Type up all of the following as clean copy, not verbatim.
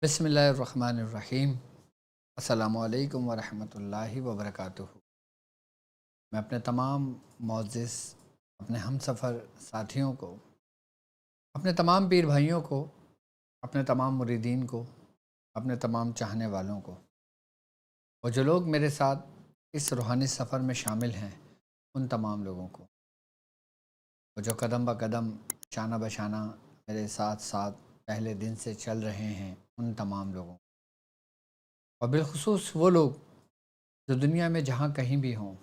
بسم اللہ الرحمن الرحیم۔ السلام علیکم ورحمۃ اللہ وبرکاتہ۔ میں اپنے تمام معزز اپنے ہم سفر ساتھیوں کو، اپنے تمام پیر بھائیوں کو، اپنے تمام مریدین کو، اپنے تمام چاہنے والوں کو، اور جو لوگ میرے ساتھ اس روحانی سفر میں شامل ہیں ان تمام لوگوں کو، اور جو قدم بہ قدم شانہ بہ شانہ میرے ساتھ ساتھ پہلے دن سے چل رہے ہیں ان تمام لوگوں کو، اور بالخصوص وہ لوگ جو دنیا میں جہاں کہیں بھی ہوں،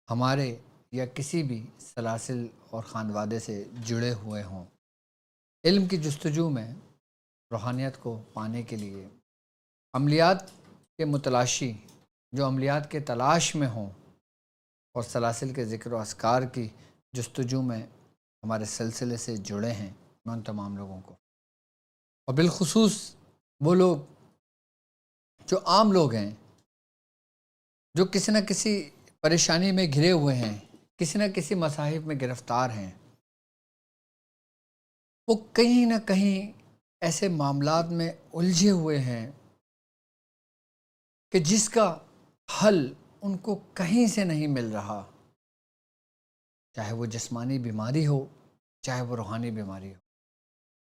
ہمارے یا کسی بھی سلاسل اور خانوادے سے جڑے ہوئے ہوں، علم کی جستجو میں روحانیت کو پانے کے لیے، عملیات کے متلاشی جو عملیات کے تلاش میں ہوں اور سلاسل کے ذکر و اذکار کی جستجو میں ہمارے سلسلے سے جڑے ہیں، میں ان تمام لوگوں کو، اور بالخصوص وہ لوگ جو عام لوگ ہیں، جو کسی نہ کسی پریشانی میں گھرے ہوئے ہیں، کسی نہ کسی مصائب میں گرفتار ہیں، وہ کہیں نہ کہیں ایسے معاملات میں الجھے ہوئے ہیں کہ جس کا حل ان کو کہیں سے نہیں مل رہا، چاہے وہ جسمانی بیماری ہو، چاہے وہ روحانی بیماری ہو،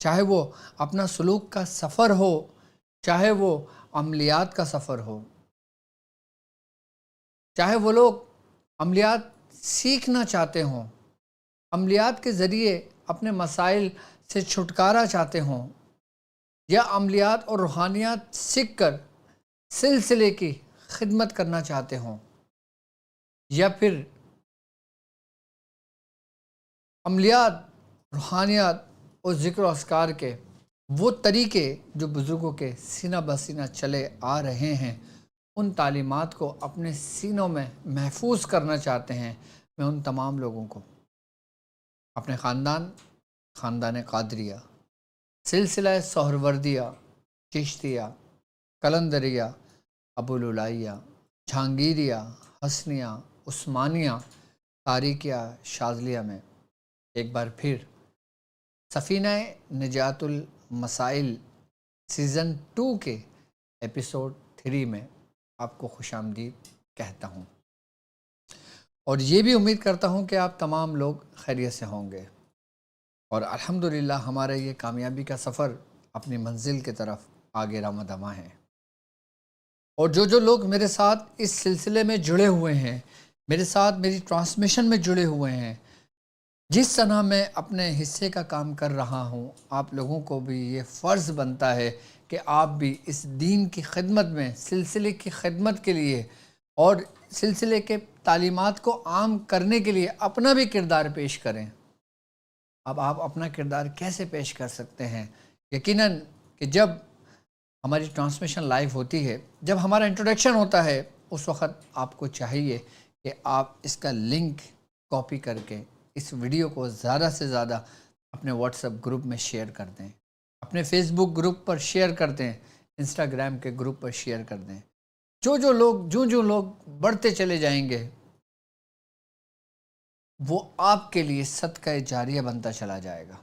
چاہے وہ اپنا سلوک کا سفر ہو، چاہے وہ عملیات کا سفر ہو، چاہے وہ لوگ عملیات سیکھنا چاہتے ہوں، عملیات کے ذریعے اپنے مسائل سے چھٹکارا چاہتے ہوں، یا عملیات اور روحانیات سیکھ کر سلسلے کی خدمت کرنا چاہتے ہوں، یا پھر عملیات، روحانیات اور ذکر و اذکار کے وہ طریقے جو بزرگوں کے سینہ بہ سینہ چلے آ رہے ہیں، ان تعلیمات کو اپنے سینوں میں محفوظ کرنا چاہتے ہیں، میں ان تمام لوگوں کو اپنے خاندان قادریہ، سلسلہ سہروردیہ، چشتیہ، قلندریہ، ابوالعلائیہ، جہانگیریہ، حسنیہ، عثمانیہ، تاریکیہ، شاذلیہ میں ایک بار پھر سفینہ نجات المسائل سیزن 2 کے ایپیسوڈ 3 میں آپ کو خوش آمدید کہتا ہوں، اور یہ بھی امید کرتا ہوں کہ آپ تمام لوگ خیریت سے ہوں گے، اور الحمدللہ ہمارا یہ کامیابی کا سفر اپنی منزل کی طرف آگے رامداماں ہے، اور جو لوگ میرے ساتھ اس سلسلے میں جڑے ہوئے ہیں، میرے ساتھ میری ٹرانسمیشن میں جڑے ہوئے ہیں، جس طرح میں اپنے حصے کا کام کر رہا ہوں، آپ لوگوں کو بھی یہ فرض بنتا ہے کہ آپ بھی اس دین کی خدمت میں، سلسلے کی خدمت کے لیے اور سلسلے کے تعلیمات کو عام کرنے کے لیے اپنا بھی کردار پیش کریں۔ اب آپ اپنا کردار کیسے پیش کر سکتے ہیں؟ یقیناً کہ جب ہماری ٹرانسمیشن لائیو ہوتی ہے، جب ہمارا انٹروڈکشن ہوتا ہے، اس وقت آپ کو چاہیے کہ آپ اس کا لنک کاپی کر کے اس ویڈیو کو زیادہ سے زیادہ اپنے واٹس ایپ گروپ میں شیئر کر دیں، اپنے فیس بک گروپ پر شیئر کر دیں، انسٹاگرام کے گروپ پر شیئر کر دیں۔ جو لوگ بڑھتے چلے جائیں گے، وہ آپ کے لیے صدقہ جاریہ بنتا چلا جائے گا۔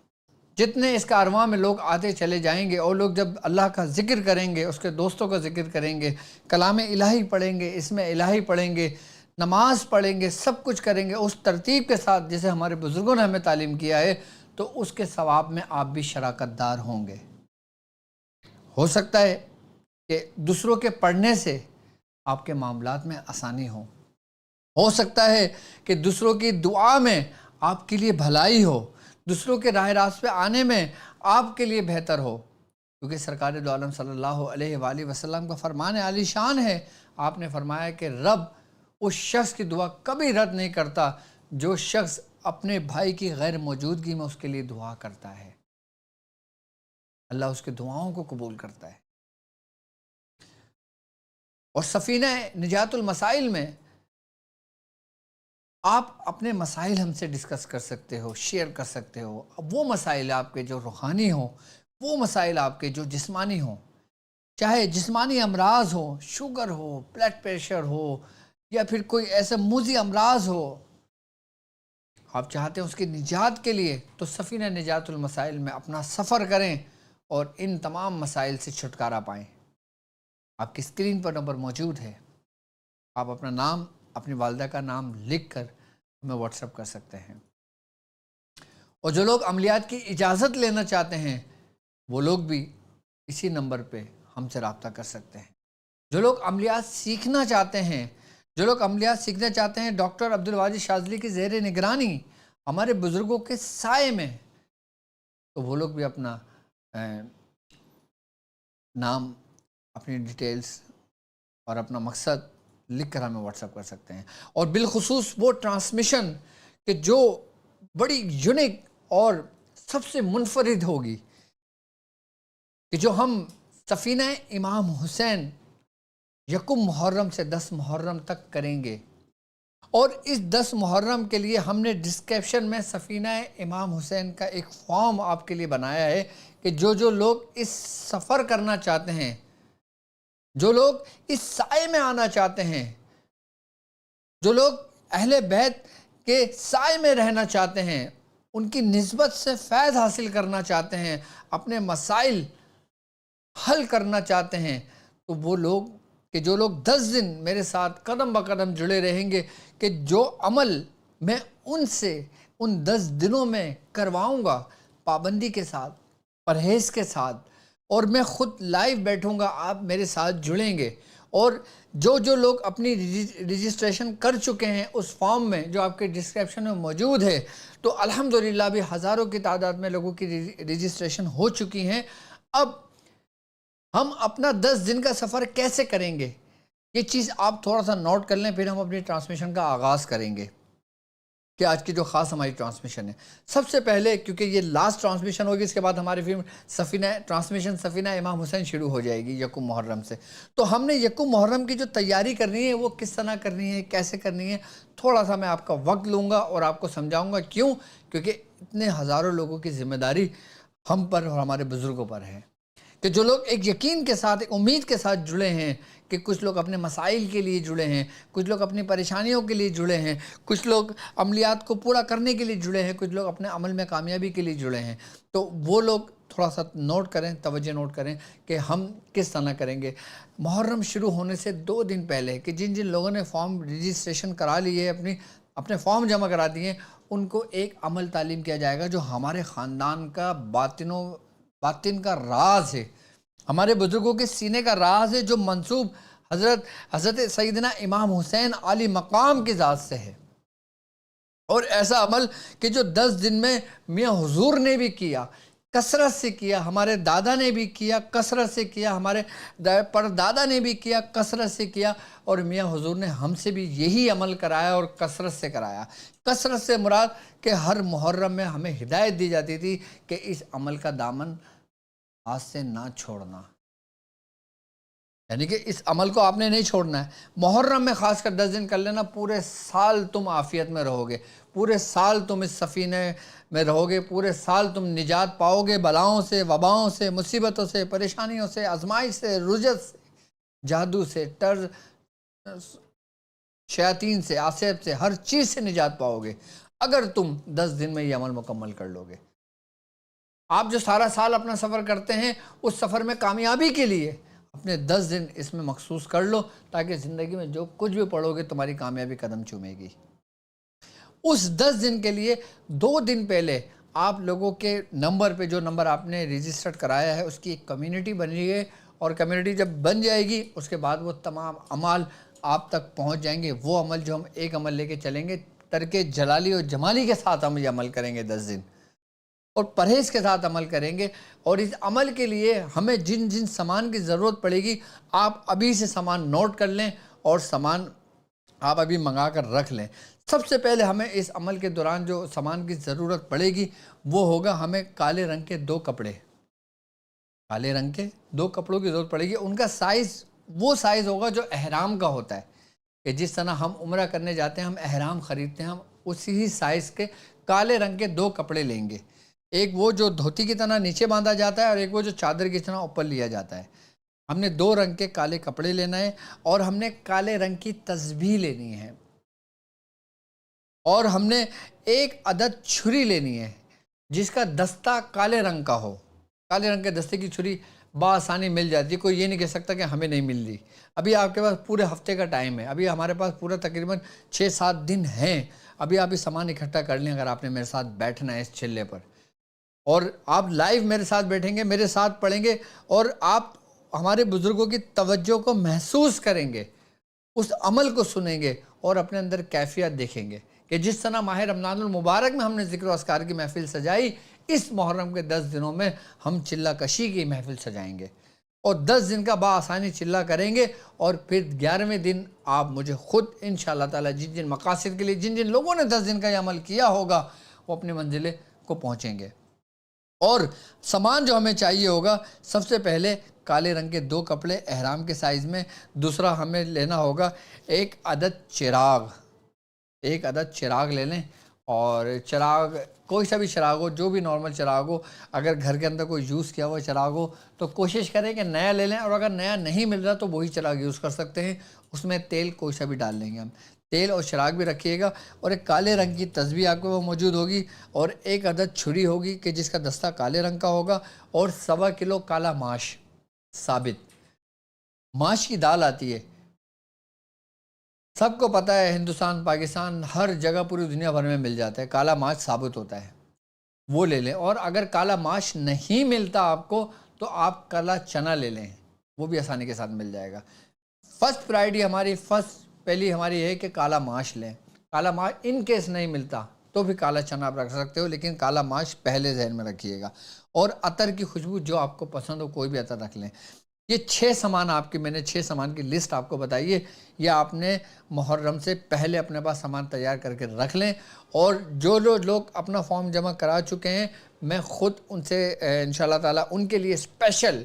جتنے اس کارواں میں لوگ آتے چلے جائیں گے، اور لوگ جب اللہ کا ذکر کریں گے، اس کے دوستوں کا ذکر کریں گے، کلام الہی پڑھیں گے، اسم الہی پڑھیں گے، نماز پڑھیں گے، سب کچھ کریں گے اس ترتیب کے ساتھ جسے ہمارے بزرگوں نے ہمیں تعلیم کیا ہے، تو اس کے ثواب میں آپ بھی شراکت دار ہوں گے۔ ہو سکتا ہے کہ دوسروں کے پڑھنے سے آپ کے معاملات میں آسانی ہو سکتا ہے کہ دوسروں کی دعا میں آپ کے لیے بھلائی ہو، دوسروں کے راہ راست پہ آنے میں آپ کے لیے بہتر ہو، کیونکہ سرکار دو عالم صلی اللہ علیہ وآلہ وسلم کا فرمان عالی شان ہے۔ آپ نے فرمایا کہ رب اس شخص کی دعا کبھی رد نہیں کرتا جو شخص اپنے بھائی کی غیر موجودگی میں اس کے لیے دعا کرتا ہے، اللہ اس کے دعاؤں کو قبول کرتا ہے۔ اور سفینہ نجات المسائل میں آپ اپنے مسائل ہم سے ڈسکس کر سکتے ہو، شیئر کر سکتے ہو۔ اب وہ مسائل آپ کے جو روحانی ہوں، وہ مسائل آپ کے جو جسمانی ہوں، چاہے جسمانی امراض ہو، شوگر ہو، بلڈ پریشر ہو، یا پھر کوئی ایسا موذی امراض ہو، آپ چاہتے ہیں اس کی نجات کے لیے، تو سفینہ نجات المسائل میں اپنا سفر کریں اور ان تمام مسائل سے چھٹکارا پائیں۔ آپ کی اسکرین پر نمبر موجود ہے، آپ اپنا نام، اپنی والدہ کا نام لکھ کر ہمیں واٹس ایپ کر سکتے ہیں۔ اور جو لوگ عملیات کی اجازت لینا چاہتے ہیں وہ لوگ بھی اسی نمبر پہ ہم سے رابطہ کر سکتے ہیں۔ جو لوگ عملیات سیکھنا چاہتے ہیں، ڈاکٹر عبدالواجد شاذلی کی زیر نگرانی ہمارے بزرگوں کے سائے میں، تو وہ لوگ بھی اپنا نام، اپنی ڈیٹیلز اور اپنا مقصد لکھ کر ہمیں واٹس ایپ کر سکتے ہیں۔ اور بالخصوص وہ ٹرانسمیشن کہ جو بڑی یونیک اور سب سے منفرد ہوگی، کہ جو ہم سفینہ امام حسین یکم محرم سے 10 محرم تک کریں گے۔ اور اس 10 محرم کے لیے ہم نے ڈسکرپشن میں سفینہ امام حسین کا ایک فارم آپ کے لیے بنایا ہے کہ جو لوگ اس سفر کرنا چاہتے ہیں، جو لوگ اس سائے میں آنا چاہتے ہیں، جو لوگ اہل بیت کے سائے میں رہنا چاہتے ہیں، ان کی نسبت سے فیض حاصل کرنا چاہتے ہیں، اپنے مسائل حل کرنا چاہتے ہیں، تو وہ لوگ کہ جو لوگ 10 دن میرے ساتھ قدم بقدم جڑے رہیں گے، کہ جو عمل میں ان سے ان 10 دنوں میں کرواؤں گا پابندی کے ساتھ، پرہیز کے ساتھ، اور میں خود لائیو بیٹھوں گا، آپ میرے ساتھ جڑیں گے۔ اور جو لوگ اپنی رجسٹریشن کر چکے ہیں اس فارم میں جو آپ کے ڈسکرپشن میں موجود ہے، تو الحمدللہ بھی ہزاروں کی تعداد میں لوگوں کی رجسٹریشن ہو چکی ہیں۔ اب ہم اپنا 10 دن کا سفر کیسے کریں گے، یہ چیز آپ تھوڑا سا نوٹ کر لیں، پھر ہم اپنی ٹرانسمیشن کا آغاز کریں گے کہ آج کی جو خاص ہماری ٹرانسمیشن ہے۔ سب سے پہلے کیونکہ یہ لاسٹ ٹرانسمیشن ہوگی، اس کے بعد ہماری فلم سفینہ امام حسین شروع ہو جائے گی یکم محرم سے۔ تو ہم نے یکم محرم کی جو تیاری کرنی ہے وہ کس طرح کرنی ہے، کیسے کرنی ہے، تھوڑا سا میں آپ کا وقت لوں گا اور آپ کو سمجھاؤں گا۔ کیوں؟ کیونکہ اتنے ہزاروں لوگوں کی ذمہ داری ہم پر اور ہمارے بزرگوں پر ہے، کہ جو لوگ ایک یقین کے ساتھ، ایک امید کے ساتھ جڑے ہیں، کہ کچھ لوگ اپنے مسائل کے لیے جڑے ہیں، کچھ لوگ اپنی پریشانیوں کے لیے جڑے ہیں، کچھ لوگ عملیات کو پورا کرنے کے لیے جڑے ہیں، کچھ لوگ اپنے عمل میں کامیابی کے لیے جڑے ہیں، تو وہ لوگ تھوڑا سا نوٹ کریں، توجہ نوٹ کریں کہ ہم کس طرح کریں گے۔ محرم شروع ہونے سے 2 دن پہلے کہ جن لوگوں نے فارم رجسٹریشن کرا لی ہے، اپنے فارم جمع کرا دیے ہیں، ان کو ایک عمل تعلیم کیا جائے گا جو ہمارے خاندان کا باطن کا راز ہے، ہمارے بزرگوں کے سینے کا راز ہے، جو منسوب حضرت سیدنا امام حسین علی مقام کی ذات سے ہے۔ اور ایسا عمل کہ جو 10 دن میں میاں حضور نے بھی کیا، کثرت سے کیا، ہمارے دادا نے بھی کیا، کثرت سے کیا، ہمارے پردادا نے بھی کیا، کثرت سے کیا، اور میاں حضور نے ہم سے بھی یہی عمل کرایا اور کثرت سے کرایا۔ کثرت سے مراد کہ ہر محرم میں ہمیں ہدایت دی جاتی تھی کہ اس عمل کا دامن ہاتھ سے نہ چھوڑنا، یعنی کہ اس عمل کو آپ نے نہیں چھوڑنا ہے۔ محرم میں خاص کر 10 دن کر لینا، پورے سال تم عافیت میں رہو گے، پورے سال تم اس سفینے میں رہو گے، پورے سال تم نجات پاؤ گے بلاؤں سے، وباؤں سے، مصیبتوں سے، پریشانیوں سے، آزمائش سے، رجت سے، جادو سے، شیاطین سے، آصف سے، ہر چیز سے نجات پاؤ گے اگر تم 10 دن میں یہ عمل مکمل کر لو گے۔ آپ جو سارا سال اپنا سفر کرتے ہیں، اس سفر میں کامیابی کے لیے اپنے 10 دن اس میں مخصوص کر لو، تاکہ زندگی میں جو کچھ بھی پڑھو گے تمہاری کامیابی قدم چومے گی۔ اس 10 دن کے لیے 2 دن پہلے آپ لوگوں کے نمبر پہ، جو نمبر آپ نے رجسٹرڈ کرایا ہے، اس کی ایک کمیونٹی بنی ہے، اور کمیونٹی جب بن جائے گی اس کے بعد وہ تمام عمل آپ تک پہنچ جائیں گے۔ وہ عمل جو ہم ایک عمل لے کے چلیں گے، ترک جلالی اور جمالی کے ساتھ ہم یہ عمل کریں گے 10 دن، اور پرہیز کے ساتھ عمل کریں گے۔ اور اس عمل کے لیے ہمیں جن سامان کی ضرورت پڑے گی، آپ ابھی سے سامان نوٹ کر لیں اور سامان آپ ابھی منگا کر رکھ لیں۔ سب سے پہلے ہمیں اس عمل کے دوران جو سامان کی ضرورت پڑے گی وہ ہوگا، ہمیں کالے رنگ کے 2 کپڑے، کالے رنگ کے 2 کپڑوں کی ضرورت پڑے گی۔ ان کا سائز وہ سائز ہوگا جو احرام کا ہوتا ہے، کہ جس طرح ہم عمرہ کرنے جاتے ہیں، ہم احرام خریدتے ہیں، ہم اسی ہی سائز کے کالے رنگ کے 2 کپڑے لیں گے۔ ایک وہ جو دھوتی کی طرح نیچے باندھا جاتا ہے، اور ایک وہ جو چادر کی طرح اوپر لیا جاتا ہے۔ ہم نے 2 رنگ کے کالے کپڑے لینا ہے، اور ہم نے کالے رنگ کی تسبیح لینی ہے، اور ہم نے 1 عدد چھری لینی ہے جس کا دستہ کالے رنگ کا ہو۔ کالے رنگ کے دستے کی چھری بآسانی مل جاتی ہے، کوئی یہ نہیں کہہ سکتا کہ ہمیں نہیں مل رہی۔ ابھی آپ کے پاس پورے ہفتے کا ٹائم ہے، ابھی ہمارے پاس پورا تقریباً 6-7 دن ہیں۔ ابھی آپ یہ سامان اکٹھا کر لیں اگر آپ نے میرے ساتھ بیٹھنا ہے اس چلے پر، اور آپ لائیو میرے ساتھ بیٹھیں گے، میرے ساتھ پڑھیں گے، اور آپ ہمارے بزرگوں کی توجہ کو محسوس کریں گے، اس عمل کو سنیں گے اور اپنے اندر کیفیت دیکھیں گے کہ جس طرح ماہ رمضان المبارک میں ہم نے ذکر و اذکار کی محفل سجائی، اس محرم کے 10 دنوں میں ہم چلہ کشی کی محفل سجائیں گے اور 10 دن کا بآسانی چلہ کریں گے، اور پھر 11ویں دن آپ مجھے خود انشاءاللہ تعالی جن جن مقاصد کے لیے جن جن لوگوں نے 10 دن کا یہ عمل کیا ہوگا وہ اپنے منزلے کو پہنچیں گے۔ اور سامان جو ہمیں چاہیے ہوگا، سب سے پہلے کالے رنگ کے 2 کپڑے احرام کے سائز میں، دوسرا ہمیں لینا ہوگا 1 عدد چراغ، 1 عدد چراغ لے لیں، اور چراغ کوئی سا بھی چراغ ہو، جو بھی نارمل چراغ ہو، اگر گھر کے اندر کوئی یوز کیا ہوا چراغ ہو تو کوشش کریں کہ نیا لے لیں، اور اگر نیا نہیں مل رہا تو وہی چراغ یوز کر سکتے ہیں، اس میں تیل کوئی سا بھی ڈال لیں گے ہم، تیل اور چراغ بھی رکھیے گا، اور ایک کالے رنگ کی تسبیح آپ کو وہ موجود ہوگی، اور 1 عدد چھری ہوگی کہ جس کا دستہ کالے رنگ کا ہوگا، اور 1.25 کلو کالا ماش ثابت، ماش کی دال آتی ہے، سب کو پتہ ہے، ہندوستان پاکستان ہر جگہ پوری دنیا بھر میں مل جاتا ہے، کالا ماش ثابت ہوتا ہے، وہ لے لیں۔ اور اگر کالا ماش نہیں ملتا آپ کو تو آپ کالا چنا لے لیں، وہ بھی آسانی کے ساتھ مل جائے گا۔ فرسٹ پرائرٹی ہماری پہلی ہماری ہے کہ کالا ماش لیں۔ کالا ماش ان کیس نہیں ملتا تو بھی کالا چنا آپ رکھ سکتے ہو، لیکن کالا ماش پہلے ذہن میں رکھیے گا۔ اور عطر کی خوشبو جو آپ کو پسند ہو، کوئی بھی عطر رکھ لیں۔ یہ 6 سامان آپ کی، میں نے 6 سامان کی لسٹ آپ کو بتائی ہے، یہ آپ نے محرم سے پہلے اپنے پاس سامان تیار کر کے رکھ لیں۔ اور جو لوگ اپنا فارم جمع کرا چکے ہیں، میں خود ان سے انشاءاللہ تعالی ان کے لیے اسپیشل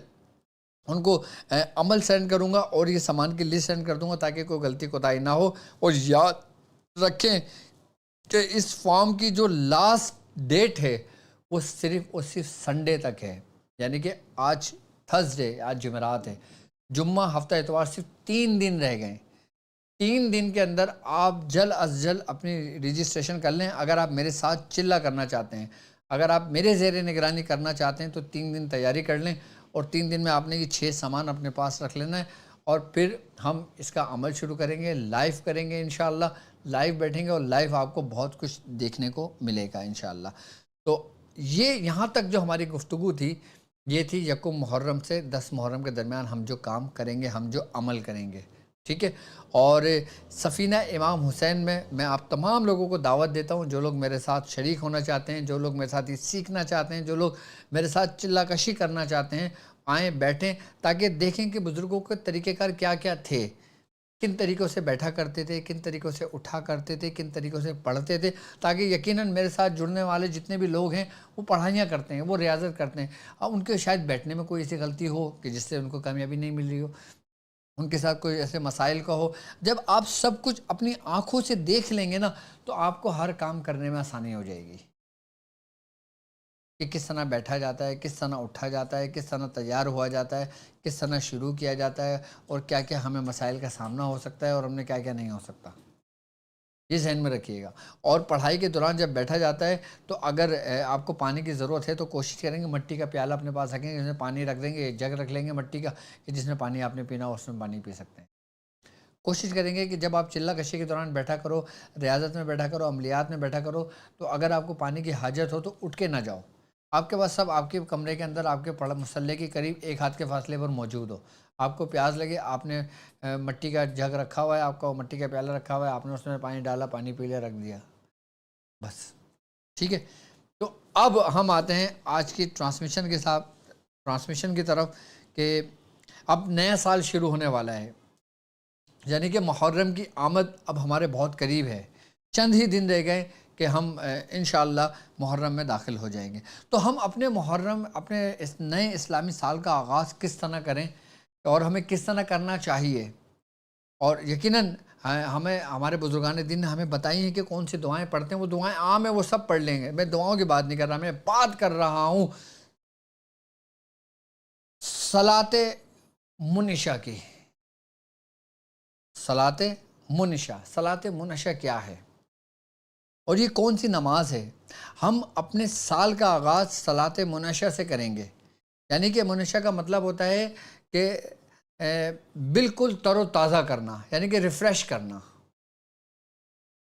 ان کو عمل سینڈ کروں گا اور یہ سامان کی لسٹ سینڈ کر دوں گا تاکہ کوئی غلطی کوتاہی نہ ہو۔ اور یاد رکھیں کہ اس فارم کی جو لاسٹ ڈیٹ ہے وہ صرف سنڈے تک ہے، یعنی کہ آج تھرسڈے، آج جمعرات ہے، جمعہ ہفتہ اتوار صرف 3 دن رہ گئے۔ 3 دن کے اندر آپ جلد از جلد اپنی رجسٹریشن کر لیں۔ اگر آپ میرے ساتھ چلہ کرنا چاہتے ہیں، اگر آپ میرے زیر نگرانی کرنا چاہتے ہیں تو 3 دن تیاری کر لیں، اور 3 دن میں آپ نے یہ 6 سامان اپنے پاس رکھ لینا ہے، اور پھر ہم اس کا عمل شروع کریں گے، لائیو کریں گے انشاءاللہ، لائیو بیٹھیں گے اور لائیو آپ کو بہت کچھ دیکھنے کو ملے گا انشاءاللہ۔ تو یہ یہاں تک جو ہماری گفتگو تھی، یہ تھی 1 محرم سے 10 محرم کے درمیان ہم جو کام کریں گے، ہم جو عمل کریں گے، ٹھیک ہے۔ اور سفینہ امام حسین میں آپ تمام لوگوں کو دعوت دیتا ہوں، جو لوگ میرے ساتھ شریک ہونا چاہتے ہیں، جو لوگ میرے ساتھ یہ سیکھنا چاہتے ہیں، جو لوگ میرے ساتھ چلہ کشی کرنا چاہتے ہیں، آئیں بیٹھیں تاکہ دیکھیں کہ بزرگوں کے طریقہ کار کیا کیا تھے، کن طریقوں سے بیٹھا کرتے تھے، کن طریقوں سے اٹھا کرتے تھے، کن طریقوں سے پڑھتے تھے، تاکہ یقیناً میرے ساتھ جڑنے والے جتنے بھی لوگ ہیں وہ پڑھائیاں کرتے ہیں، وہ ریاضت کرتے ہیں، اب ان کے شاید بیٹھنے میں کوئی ایسی غلطی ہو کہ جس سے ان کو کامیابی نہیں مل رہی ہو، ان کے ساتھ کوئی ایسے مسائل کا ہو، جب آپ سب کچھ اپنی آنکھوں سے دیکھ لیں گے نا تو آپ کو ہر کام کرنے میں آسانی ہو جائے گی کہ کس طرح بیٹھا جاتا ہے، کس طرح اٹھا جاتا ہے، کس طرح تیار ہوا جاتا ہے، کس طرح شروع کیا جاتا ہے، اور کیا کیا ہمیں مسائل کا سامنا ہو سکتا ہے اور ہم نے کیا کیا نہیں ہو سکتا، یہ ذہن میں رکھیے گا۔ اور پڑھائی کے دوران جب بیٹھا جاتا ہے تو اگر آپ کو پانی کی ضرورت ہے تو کوشش کریں گے مٹی کا پیالہ اپنے پاس رکھیں گے، جس میں پانی رکھ دیں گے، ایک جگ رکھ لیں گے مٹی کا کہ جس میں پانی آپ نے پینا ہو اس میں پانی پی سکتے ہیں۔ کوشش کریں گے کہ جب آپ چلہ کشی کے دوران بیٹھا کرو، ریاضت میں بیٹھا کرو، عملیات میں بیٹھا کرو، تو اگر آپ کو پانی کی حاجت ہو تو اٹھ کے نہ جاؤ، آپ کے پاس سب آپ کے کمرے کے اندر آپ کے مصلے کے قریب 1 ہاتھ کے فاصلے پر موجود ہو۔ آپ کو پیاس لگے، آپ نے مٹی کا جگ رکھا ہوا ہے، آپ کا مٹی کا پیالہ رکھا ہوا ہے، آپ نے اس میں پانی ڈالا، پانی پی لیا، رکھ دیا، بس، ٹھیک ہے۔ تو اب ہم آتے ہیں آج کی ٹرانسمیشن کی طرف کہ اب نیا سال شروع ہونے والا ہے، یعنی کہ محرم کی آمد اب ہمارے بہت قریب ہے، چند ہی دن رہ گئے کہ ہم انشاءاللہ محرم میں داخل ہو جائیں گے۔ تو ہم اپنے اس نئے اسلامی سال کا آغاز کس طرح کریں اور ہمیں کس طرح کرنا چاہیے، اور یقیناً ہمیں ہمارے بزرگان دین نے ہمیں بتائی ہیں کہ کون سی دعائیں پڑھتے ہیں، وہ دعائیں عام ہیں، وہ سب پڑھ لیں گے، میں دعاؤں کی بات نہیں کر رہا، میں بات کر رہا ہوں صلاۃ منشا کی۔ صلاۃ منشا کیا ہے اور یہ کون سی نماز ہے؟ ہم اپنے سال کا آغاز صلاۃ منشا سے کریں گے یعنی کہ منشا کا مطلب ہوتا ہے کہ بالکل تر و تازہ کرنا، یعنی کہ ریفریش کرنا۔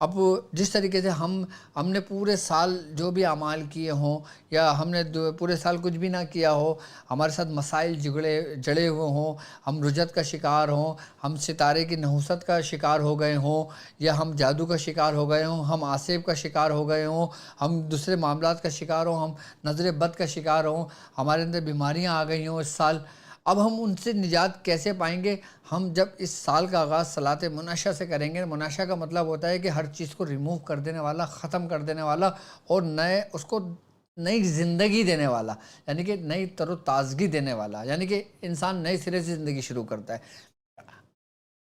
اب جس طریقے سے ہم نے پورے سال جو بھی اعمال کیے ہوں، یا ہم نے پورے سال کچھ بھی نہ کیا ہو، ہمارے ساتھ مسائل جڑے ہوئے ہوں، ہم رجت کا شکار ہوں، ہم ستارے کی نحوست کا شکار ہو گئے ہوں، یا ہم جادو کا شکار ہو گئے ہوں، ہم آسیب کا شکار ہو گئے ہوں، ہم دوسرے معاملات کا شکار ہوں، ہم نظر بد کا شکار ہوں، ہمارے اندر بیماریاں آ گئی ہوں اس سال، اب ہم ان سے نجات کیسے پائیں گے؟ ہم جب اس سال کا آغاز صلاۃ مناشا سے کریں گے۔ مناشا کا مطلب ہوتا ہے کہ ہر چیز کو ریموو کر دینے والا، ختم کر دینے والا، اور اس کو نئی زندگی دینے والا، یعنی کہ نئی تر و تازگی دینے والا، یعنی کہ انسان نئے سرے سے زندگی شروع کرتا ہے۔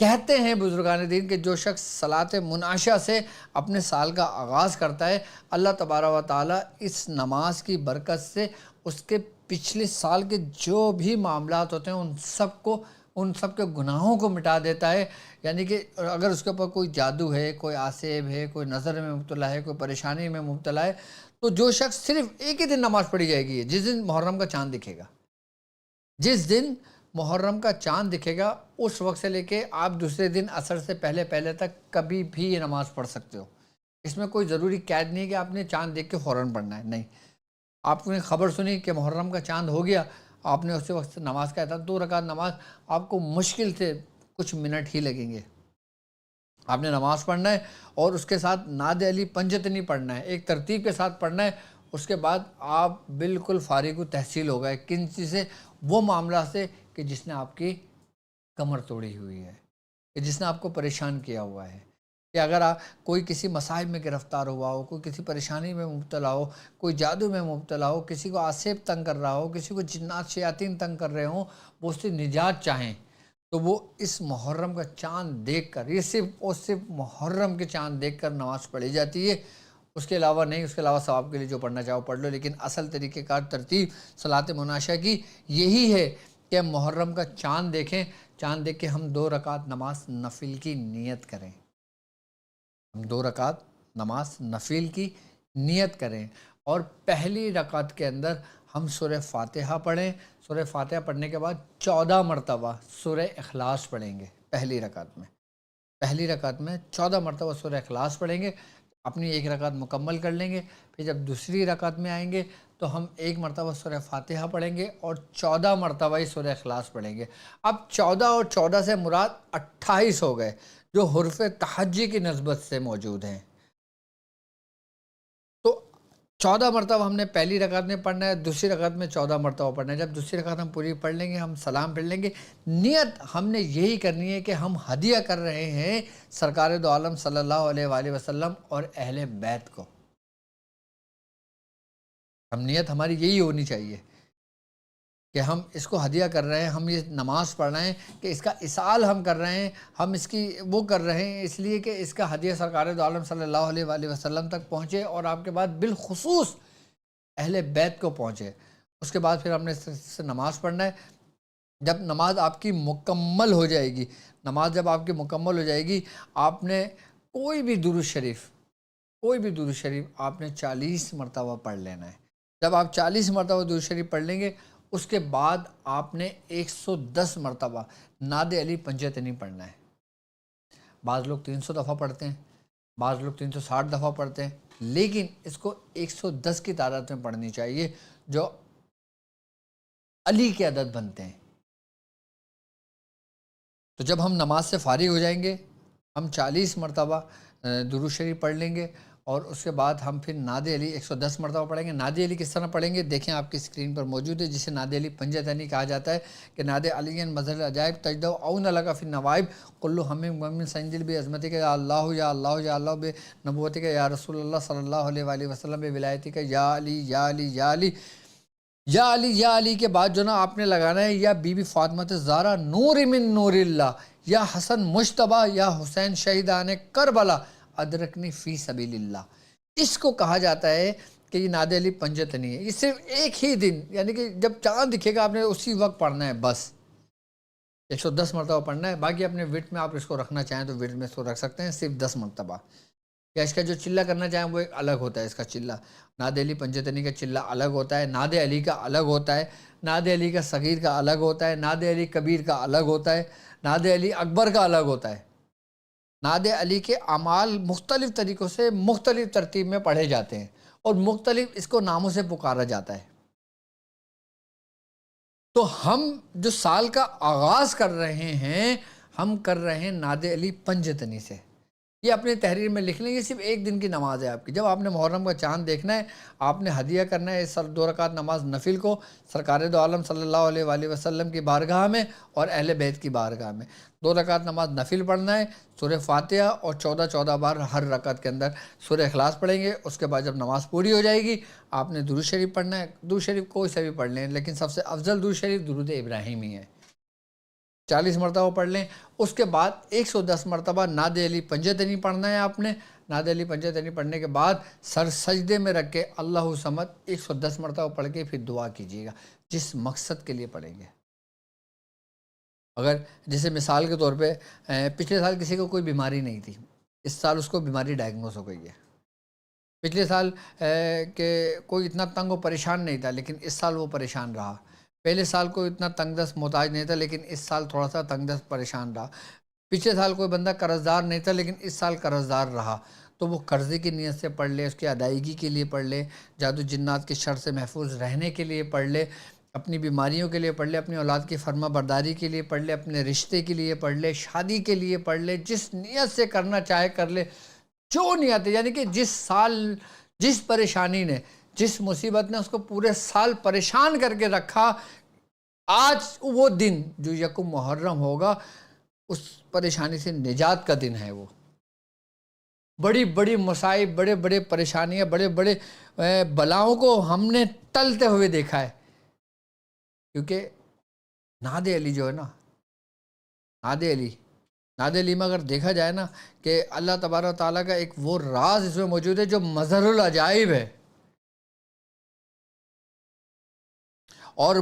کہتے ہیں بزرگان دین کہ جو شخص صلاۃ مناشا سے اپنے سال کا آغاز کرتا ہے، اللہ تبارک و تعالیٰ اس نماز کی برکت سے اس کے پچھلے سال کے جو بھی معاملات ہوتے ہیں ان سب کے گناہوں کو مٹا دیتا ہے۔ یعنی کہ اگر اس کے اوپر کوئی جادو ہے، کوئی آسیب ہے، کوئی نظر میں مبتلا ہے، کوئی پریشانی میں مبتلا ہے، تو جو شخص صرف ایک ہی دن نماز پڑھی جائے گی، جس دن محرم کا چاند دکھے گا، جس دن محرم کا چاند دکھے گا، اس وقت سے لے کے آپ دوسرے دن عصر سے پہلے تک کبھی بھی یہ نماز پڑھ سکتے ہو۔ اس میں کوئی ضروری قید نہیں ہے کہ آپ نے چاند دیکھ کے فوراً پڑھنا ہے، نہیں۔ آپ نے خبر سنی کہ محرم کا چاند ہو گیا، آپ نے اسی وقت نماز کا اہتمام، 2 رکعت نماز آپ کو مشکل سے کچھ منٹ ہی لگیں گے۔ آپ نے نماز پڑھنا ہے اور اس کے ساتھ نعت علی پنجت نہیں پڑھنا ہے، ایک ترتیب کے ساتھ پڑھنا ہے۔ اس کے بعد آپ بالکل فارغ و تحصیل ہو گئے کن چیز سے؟ وہ معاملہ سے کہ جس نے آپ کی کمر توڑی ہوئی ہے، کہ جس نے آپ کو پریشان کیا ہوا ہے، کہ اگر کوئی کسی مسائل میں گرفتار ہوا ہو، کوئی کسی پریشانی میں مبتلا ہو، کوئی جادو میں مبتلا ہو، کسی کو آسیب تنگ کر رہا ہو، کسی کو جنات شیاطین تنگ کر رہے ہوں، وہ اس سے نجات چاہیں، تو وہ اس محرم کا چاند دیکھ کر، یہ صرف محرم کے چاند دیکھ کر نماز پڑھی جاتی ہے، اس کے علاوہ نہیں۔ اس کے علاوہ ثواب کے لیے جو پڑھنا چاہو پڑھ لو، لیکن اصل طریقہ کار ترتیب صلاۃ مناشا کی یہی ہے کہ محرم کا چاند دیکھیں، چاند دیکھ کے ہم 2 رکعت نماز نفل کی نیت کریں، ہم 2 رکعت نماز نفل کی نیت کریں، اور پہلی رکعت کے اندر ہم سورہ فاتحہ پڑھیں۔ سورہ فاتحہ پڑھنے کے بعد 14 مرتبہ سورہ اخلاص پڑھیں گے۔ پہلی رکعت میں 14 مرتبہ سورہ اخلاص پڑھیں گے، اپنی 1 رکعت مکمل کر لیں گے۔ پھر جب دوسری رکعت میں آئیں گے تو ہم 1 مرتبہ سورہ فاتحہ پڑھیں گے اور 14 مرتبہ ہی سورہ اخلاص پڑھیں گے۔ اب 14 اور 14 سے مراد 28 ہو گئے، جو حروف تہجی کی نسبت سے موجود ہیں۔ تو 14 مرتبہ ہم نے پہلی رکعت میں پڑھنا ہے، دوسری رکعت میں 14 مرتبہ پڑھنا ہے۔ جب دوسری رکعت ہم پوری پڑھ لیں گے، ہم سلام پھیر لیں گے۔ نیت ہم نے یہی کرنی ہے کہ ہم ہدیہ کر رہے ہیں سرکار دو عالم صلی اللہ علیہ وآلہ وسلم اور اہل بیت کو۔ نیت ہماری یہی ہونی چاہیے کہ ہم اس کو ہدیہ کر رہے ہیں، ہم یہ نماز پڑھ رہے ہیں کہ اس کا اصال ہم کر رہے ہیں، ہم اس کی وہ کر رہے ہیں اس لیے کہ اس کا ہدیہ سرکار دو عالم صلی اللہ علیہ وآلہ وسلم تک پہنچے، اور آپ کے بعد بالخصوص اہل بیت کو پہنچے۔ اس کے بعد پھر ہم نے سے نماز پڑھنا ہے۔ جب نماز آپ کی مکمل ہو جائے گی، جب آپ کی مکمل ہو جائے گی، آپ نے کوئی بھی درود شریف آپ نے 40 مرتبہ پڑھ لینا ہے۔ جب آپ 40 مرتبہ درود شریف پڑھ لیں گے، اس کے بعد آپ نے 110 مرتبہ نعت علی پنجتنی پڑھنا ہے۔ بعض لوگ 300 دفعہ پڑھتے ہیں، بعض لوگ 360 دفعہ پڑھتے ہیں، لیکن اس کو 110 کی تعداد میں پڑھنی چاہیے، جو علی کے عدد بنتے ہیں۔ تو جب ہم نماز سے فارغ ہو جائیں گے، ہم 40 مرتبہ درود شریف پڑھ لیں گے، اور اس کے بعد ہم پھر نعت علی 110 مرتبہ پڑھیں گے۔ نعت علی کس طرح پڑھیں گے دیکھیں، آپ کی اسکرین پر موجود ہے، جسے نعت علی پنجتنی کہا جاتا ہے، کہ نعت علی مظہر العجائب تجدو اون لگا فی النوائب کلو ہم ممن سنجل بے عظمتی کا یا اللہ یا اللہ یا اللہ بے نبوتی کا یا رسول اللہ صلی اللہ علیہ وآلہ وسلم بے ولایتی کا یا علی یا علی یا علی یا علی یا علی کے بعد جو نا آپ نے لگانا ہے، یا بی بی فاطمہ زہرا نور من نور اللہ، یا حسن مجتبیٰ، یا حسین شہیدان کربلا ادرکنی فی سبیل اللہ۔ اس کو کہا جاتا ہے کہ یہ نعت علی پنجتنی ہے۔ یہ صرف ایک ہی دن، یعنی کہ جب چاند دکھے گا آپ نے اسی وقت پڑھنا ہے، بس 110 مرتبہ پڑھنا ہے۔ باقی اپنے ورد میں آپ اس کو رکھنا چاہیں تو ورد میں اس کو رکھ سکتے ہیں، صرف 10 مرتبہ۔ یا اس کا جو چلہ کرنا چاہیں وہ ایک الگ ہوتا ہے، اس کا چلہ نعت علی پنجتنی کا چلہ الگ ہوتا ہے، نعت علی کا الگ ہوتا ہے۔ ناد علی کا صغیر کا الگ ہوتا ہے، ناد علی کبیر کا الگ ہوتا ہے، ناد علی اکبر کا الگ ہوتا ہے۔ ناد علی کے اعمال مختلف طریقوں سے مختلف ترتیب میں پڑھے جاتے ہیں اور مختلف اس کو ناموں سے پکارا جاتا ہے۔ تو ہم جو سال کا آغاز کر رہے ہیں، ہم کر رہے ہیں ناد علی پنجتنی سے۔ یہ اپنی تحریر میں لکھ لیں، یہ صرف ایک دن کی نماز ہے آپ کی۔ جب آپ نے محرم کا چاند دیکھنا ہے، آپ نے ہدیہ کرنا ہے اس 2 رکعت نماز نفل کو سرکار دو عالم صلی اللہ علیہ وآلہ وسلم کی بارگاہ میں اور اہل بیت کی بارگاہ میں۔ 2 رکعت نماز نفل پڑھنا ہے، سورہ فاتحہ اور 14 بار ہر رکعت کے اندر سورہ اخلاص پڑھیں گے۔ اس کے بعد جب نماز پوری ہو جائے گی، آپ نے درود شریف پڑھنا ہے۔ درود شریف کوئی سا بھی پڑھ لیں، لیکن سب سے افضل درود شریف درود ابراہیمی ہے، 40 مرتبہ پڑھ لیں۔ اس کے بعد 110 مرتبہ ناد علی پنجتنی پڑھنا ہے آپ نے۔ ناد علی پنجتنی پڑھنے کے بعد سر سجدے میں رکھ کے اللہ صمد 110 مرتبہ پڑھ کے پھر دعا کیجیے گا، جس مقصد کے لیے پڑھیں گے۔ اگر جیسے مثال کے طور پہ پچھلے سال کسی کو کوئی بیماری نہیں تھی، اس سال اس کو بیماری ڈائگنوز ہو گئی ہے۔ پچھلے سال کہ کوئی اتنا تنگ و پریشان نہیں تھا، لیکن اس سال وہ پریشان رہا۔ پہلے سال کوئی اتنا تنگ دست محتاج نہیں تھا، لیکن اس سال تھوڑا سا تنگ دست پریشان رہا۔ پچھلے سال کوئی بندہ قرض دار نہیں تھا، لیکن اس سال قرض دار رہا، تو وہ قرضے کی نیت سے پڑھ لے، اس کی ادائیگی کے لیے پڑھ لے، جادو جنات کی شر سے محفوظ رہنے کے لیے پڑھ لے، اپنی بیماریوں کے لیے پڑھ لے، اپنی اولاد کی فرما برداری کے لیے پڑھ لے، اپنے رشتے کے لیے پڑھ لے، شادی کے لیے پڑھ لے، جس نیت سے کرنا چاہے کر لے۔ جو نیت ہے، یعنی کہ جس سال جس پریشانی نے، جس مصیبت نے اس کو پورے سال پریشان کر کے رکھا، آج وہ دن جو 1 محرم ہوگا، اس پریشانی سے نجات کا دن ہے۔ وہ بڑی بڑی مصائب، بڑے بڑے پریشانیاں، بڑے بڑے بلاؤں کو ہم نے ٹلتے ہوئے دیکھا ہے، کیونکہ ناد علی جو ہے نا، ناد علی میں اگر دیکھا جائے نا کہ اللہ تبارک و تعالیٰ کا ایک وہ راز اس میں موجود ہے جو مظہر العجائب ہے۔ اور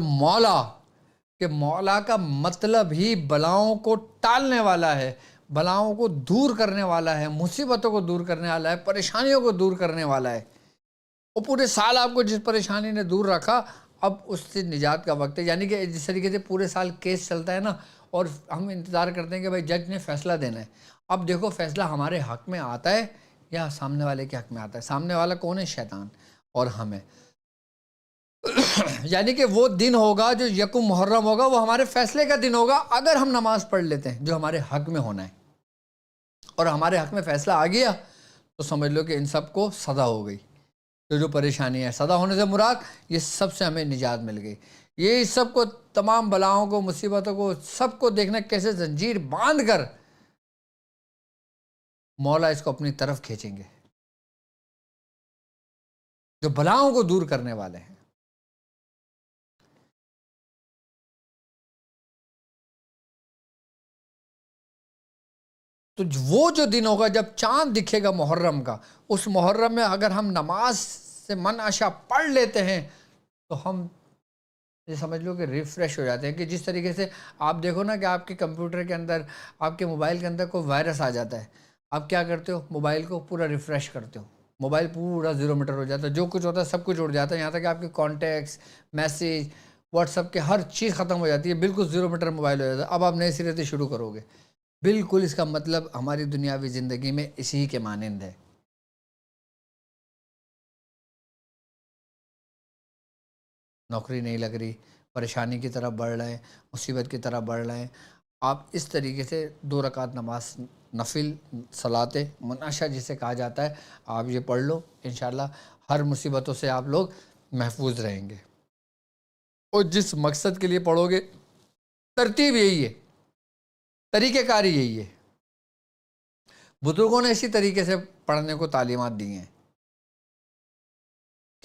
مولا کا مطلب ہی بلاؤں کو ٹالنے والا ہے، بلاؤں کو دور کرنے والا ہے، مصیبتوں کو دور کرنے والا ہے، پریشانیوں کو دور کرنے والا ہے۔ وہ پورے سال آپ کو جس پریشانی نے دور رکھا، اب اس سے نجات کا وقت ہے۔ یعنی کہ جس طریقے سے پورے سال کیس چلتا ہے نا، اور ہم انتظار کرتے ہیں کہ بھائی جج نے فیصلہ دینا ہے، اب دیکھو فیصلہ ہمارے حق میں آتا ہے یا سامنے والے کے حق میں آتا ہے۔ سامنے والا کون ہے؟ شیطان، اور ہمیں یعنی کہ وہ دن ہوگا جو 1 محرم ہوگا، وہ ہمارے فیصلے کا دن ہوگا اگر ہم نماز پڑھ لیتے ہیں جو ہمارے حق میں ہونا ہے، اور ہمارے حق میں فیصلہ آ گیا تو سمجھ لو کہ ان سب کو سزا ہو گئی۔ جو پریشانی ہے، سزا ہونے سے مراد یہ سب سے ہمیں نجات مل گئی۔ یہ سب کو، تمام بلاؤں کو، مصیبتوں کو، سب کو دیکھنا کیسے زنجیر باندھ کر مولا اس کو اپنی طرف کھینچیں گے، جو بلاؤں کو دور کرنے والے ہیں۔ تو وہ جو دن ہوگا جب چاند دکھے گا محرم کا، اس محرم میں اگر ہم نماز سے من عشا پڑھ لیتے ہیں تو ہم یہ سمجھ لو کہ ریفریش ہو جاتے ہیں۔ کہ جس طریقے سے آپ دیکھو نا کہ آپ کے کمپیوٹر کے اندر، آپ کے موبائل کے اندر کوئی وائرس آ جاتا ہے، آپ کیا کرتے ہو؟ موبائل کو پورا ریفریش کرتے ہو، موبائل پورا 0 میٹر ہو جاتا ہے، جو کچھ ہوتا ہے سب کچھ اڑ جاتا ہے، یہاں تک کہ آپ کے کانٹیکٹس، میسیج، واٹس ایپ کے ہر چیز ختم ہو جاتی ہے، بالکل 0 میٹر موبائل ہو جاتا ہے۔ اب آپ نئے سرے سے شروع کرو گے۔ بالکل اس کا مطلب ہماری دنیاوی زندگی میں اسی کے مانند ہے۔ نوکری نہیں لگ رہی، پریشانی کی طرف بڑھ رہے ہیں، مصیبت کی طرف بڑھ رہے ہیں، آپ اس طریقے سے 2 رکعت نماز نفل صلاۃ منعشہ جسے کہا جاتا ہے، آپ یہ پڑھ لو، انشاءاللہ ہر مصیبتوں سے آپ لوگ محفوظ رہیں گے۔ اور جس مقصد کے لیے پڑھو گے، ترتیب یہی ہے، طریقہ کار یہی ہے۔ بزرگوں نے اسی طریقے سے پڑھنے کو تعلیمات دی ہیں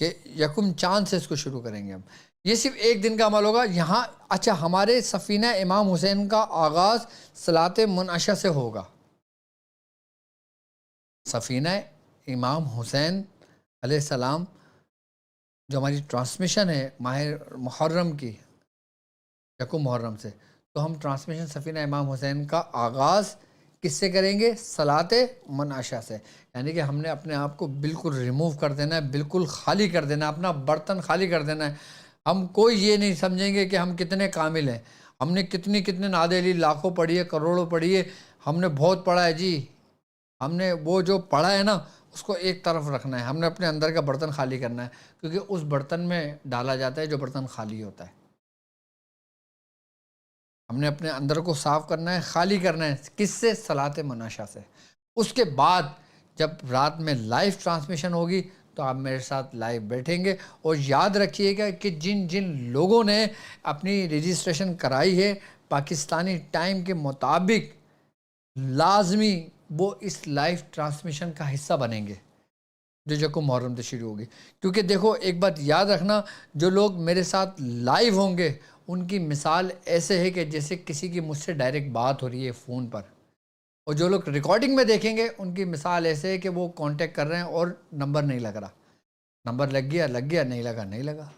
کہ 1 چاند سے اس کو شروع کریں گے ہم۔ یہ صرف ایک دن کا عمل ہوگا یہاں۔ اچھا، ہمارے سفینہ امام حسین کا آغاز صلاۃ منعشہ سے ہوگا۔ سفینہ امام حسین علیہ السلام جو ہماری ٹرانسمیشن ہے ماہ محرم کی، 1 محرم سے، تو ہم ٹرانسمیشن سفینہ امام حسین کا آغاز کس سے کریں گے؟ صلاۃ منعشہ سے۔ یعنی کہ ہم نے اپنے آپ کو بالکل ریموو کر دینا ہے، بالکل خالی کر دینا ہے، اپنا برتن خالی کر دینا ہے، ہم کوئی یہ نہیں سمجھیں گے کہ ہم کتنے کامل ہیں، ہم نے کتنے نادیلی لاکھوں پڑھی ہے، کروڑوں پڑھی ہے، ہم نے بہت پڑھا ہے جی. ہم نے وہ جو پڑھا ہے نا اس کو ایک طرف رکھنا ہے، ہم نے اپنے اندر کا برتن خالی کرنا ہے، کیونکہ اس برتن میں ڈالا جاتا ہے جو برتن خالی ہوتا ہے. ہم نے اپنے اندر کو صاف کرنا ہے، خالی کرنا ہے. کس سے؟ صلاۃ مناشا سے. اس کے بعد جب رات میں لائیو ٹرانسمیشن ہوگی تو آپ میرے ساتھ لائیو بیٹھیں گے. اور یاد رکھیے گا کہ جن لوگوں نے اپنی رجسٹریشن کرائی ہے پاکستانی ٹائم کے مطابق، لازمی وہ اس لائیو ٹرانسمیشن کا حصہ بنیں گے جو یکم محرم سے شروع ہوگی. کیونکہ دیکھو ایک بات یاد رکھنا، جو لوگ میرے ساتھ لائیو ہوں گے ان کی مثال ایسے ہے کہ جیسے کسی کی مجھ سے ڈائریکٹ بات ہو رہی ہے فون پر، اور جو لوگ ریکارڈنگ میں دیکھیں گے ان کی مثال ایسے ہے کہ وہ کانٹیکٹ کر رہے ہیں اور نمبر نہیں لگ رہا. نمبر لگ گیا، نہیں لگا، نہیں لگا.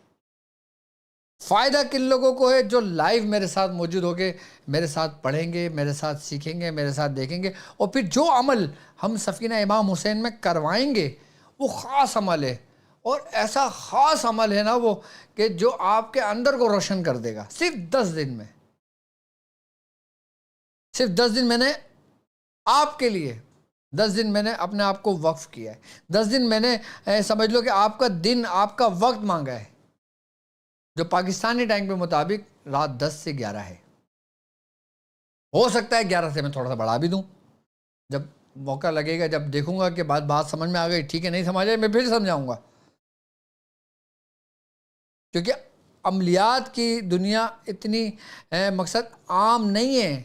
فائدہ کن لوگوں کو ہے؟ جو لائیو میرے ساتھ موجود ہو کے میرے ساتھ پڑھیں گے، میرے ساتھ سیکھیں گے، میرے ساتھ دیکھیں گے. اور پھر جو عمل ہم سفینہ امام حسین میں کروائیں گے وہ خاص عمل ہے، اور ایسا خاص عمل ہے نا وہ کہ جو آپ کے اندر کو روشن کر دے گا. صرف 10 دن میں، صرف 10 دن میں نے آپ کے لیے، 10 دن میں نے اپنے آپ کو وقف کیا ہے. 10 دن میں نے سمجھ لو کہ آپ کا دن، آپ کا وقت مانگا ہے، جو پاکستانی ٹائم کے مطابق رات 10 سے 11 ہے. ہو سکتا ہے 11 سے میں تھوڑا سا بڑھا بھی دوں، جب موقع لگے گا، جب دیکھوں گا کہ بات سمجھ میں آ گئی ٹھیک ہے، نہیں سمجھ آئے میں پھر سمجھاؤں گا. کیونکہ عملیات کی دنیا اتنی مقصد عام نہیں ہے،